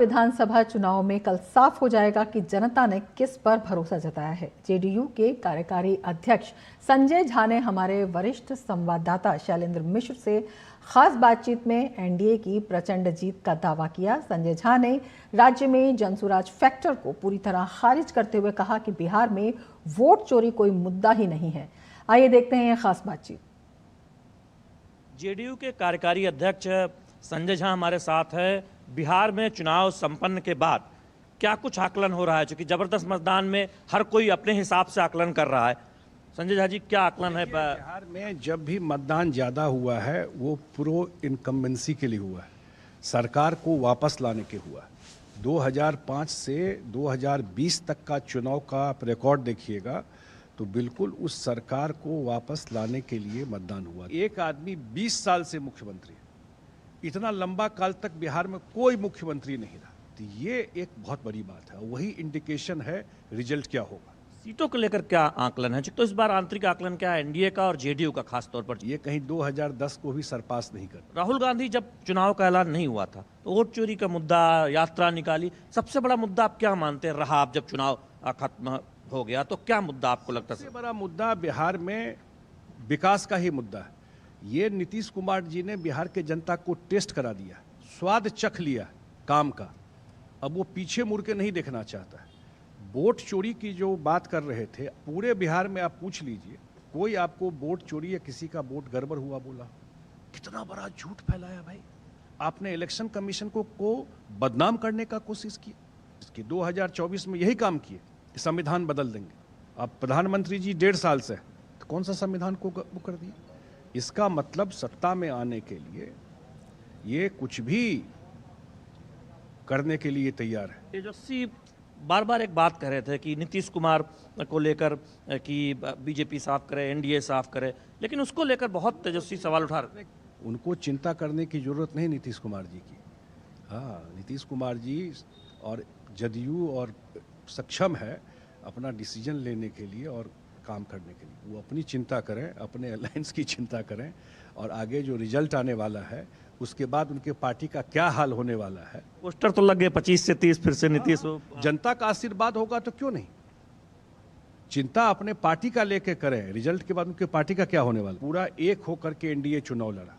विधानसभा चुनाव में कल साफ हो जाएगा कि जनता ने किस पर भरोसा जताया है। जेडीयू के कार्यकारी अध्यक्ष संजय झा ने हमारे वरिष्ठ संवाददाता शैलेंद्र मिश्र से खास बातचीत में एनडीए की प्रचंड जीत का दावा किया। संजय झा ने राज्य में जनसुराज फैक्टर को पूरी तरह खारिज करते हुए कहा कि बिहार में वोट चोरी कोई मुद्दा ही नहीं है। आइए देखते हैं यह खास बातचीत। जेडीयू के कार्यकारी अध्यक्ष संजय झा हमारे साथ है। बिहार में चुनाव संपन्न के बाद क्या कुछ आकलन हो रहा है? क्योंकि जबरदस्त मतदान में हर कोई अपने हिसाब से आकलन कर रहा है। संजय झा जी, क्या आकलन है? बिहार में जब भी मतदान ज़्यादा हुआ है वो प्रो इनकम्बेंसी के लिए हुआ है, सरकार को वापस लाने के हुआ है। 2005 से 2020 तक का चुनाव का आप रिकॉर्ड देखिएगा तो बिल्कुल उस सरकार को वापस लाने के लिए मतदान हुआ। एक आदमी 20 साल से मुख्यमंत्री है, इतना लंबा काल तक बिहार में कोई मुख्यमंत्री नहीं रहा, तो ये एक बहुत बड़ी बात है। वही इंडिकेशन है रिजल्ट क्या होगा। सीटों को लेकर क्या आकलन है? तो इस बार आंतरिक आकलन क्या है एनडीए का और जेडीयू का खास तौर पर? ये कहीं 2010 को भी सरपास नहीं कर। राहुल गांधी जब चुनाव का ऐलान नहीं हुआ था तो वोट चोरी का मुद्दा, यात्रा निकाली, सबसे बड़ा मुद्दा आप क्या मानते हैं रहा? आप जब चुनाव खत्म हो गया तो क्या मुद्दा आपको लगता है? सबसे बड़ा मुद्दा बिहार में विकास का ही मुद्दा है। ये नीतीश कुमार जी ने बिहार के जनता को टेस्ट करा दिया, स्वाद चख लिया काम का। अब वो पीछे मुड़ के नहीं देखना चाहता है। वोट चोरी की जो बात कर रहे थे, पूरे बिहार में आप पूछ लीजिए, कोई आपको वोट चोरी या किसी का वोट गड़बड़ हुआ बोला? कितना बड़ा झूठ फैलाया भाई। आपने इलेक्शन कमीशन को बदनाम करने का कोशिश की। इसकी 2024 में यही काम किए, संविधान बदल देंगे। अब प्रधानमंत्री जी 1.5 साल से तो कौन सा संविधान को वो कर दिया? इसका मतलब सत्ता में आने के लिए ये कुछ भी करने के लिए तैयार है। तेजस्वी बार बार एक बात कह रहे थे कि नीतीश कुमार को लेकर कि बीजेपी साफ करे, एनडीए साफ करे, लेकिन उसको लेकर बहुत तेजस्वी सवाल उठा रहे थे। उनको चिंता करने की जरूरत नहीं नीतीश कुमार जी की। हाँ, नीतीश कुमार जी और जदयू और सक्षम है अपना डिसीजन लेने के लिए और काम करने के लिए। वो अपनी चिंता करें, अपने अलायंस की चिंता करें, और आगे जो रिजल्ट आने वाला है उसके बाद उनके पार्टी का क्या हाल होने वाला है। पोस्टर तो लग गए 25 से 30 फिर से नीतीश हो। जनता का आशीर्वाद होगा तो क्यों नहीं। चिंता अपने पार्टी का लेके करें, रिजल्ट के बाद उनके पार्टी का क्या होने वाला। पूरा एक होकर के एनडीए चुनाव लड़ा,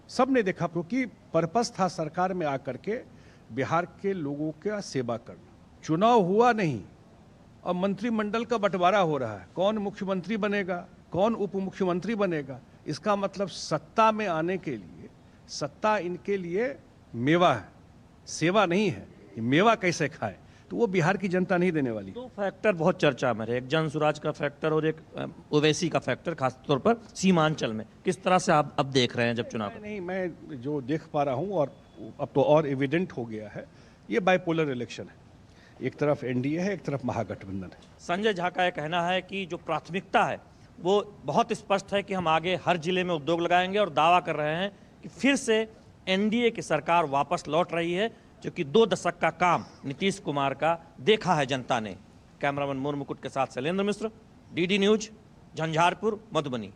सबने देखा, क्योंकि पर्पस था सरकार में आकर के बिहार के लोगों का सेवा करना। चुनाव हुआ नहीं और मंत्रिमंडल का बंटवारा हो रहा है। कौन मुख्यमंत्री बनेगा, कौन उप मुख्यमंत्री बनेगा। इसका मतलब सत्ता में आने के लिए, सत्ता इनके लिए मेवा है, सेवा नहीं है। मेवा कैसे खाए, तो वो बिहार की जनता नहीं देने वाली। 2 फैक्टर बहुत चर्चा में रहे, एक जनसुराज का फैक्टर और एक ओवैसी का फैक्टर, खासतौर पर सीमांचल में। किस तरह से आप अब देख रहे हैं जब चुनाव? नहीं, मैं जो देख पा रहा हूँ, और अब तो और एविडेंट हो गया है, ये बाइपोलर इलेक्शन है। एक तरफ एनडीए है, एक तरफ महागठबंधन है। संजय झा का यह कहना है कि जो प्राथमिकता है वो बहुत स्पष्ट है कि हम आगे हर जिले में उद्योग लगाएंगे, और दावा कर रहे हैं कि फिर से एनडीए की सरकार वापस लौट रही है, क्योंकि 2 दशक का काम नीतीश कुमार का देखा है जनता ने। कैमरामैन मोर मुकुट के साथ शैलेंद्र मिश्र, डीडी न्यूज, झंझारपुर, मधुबनी।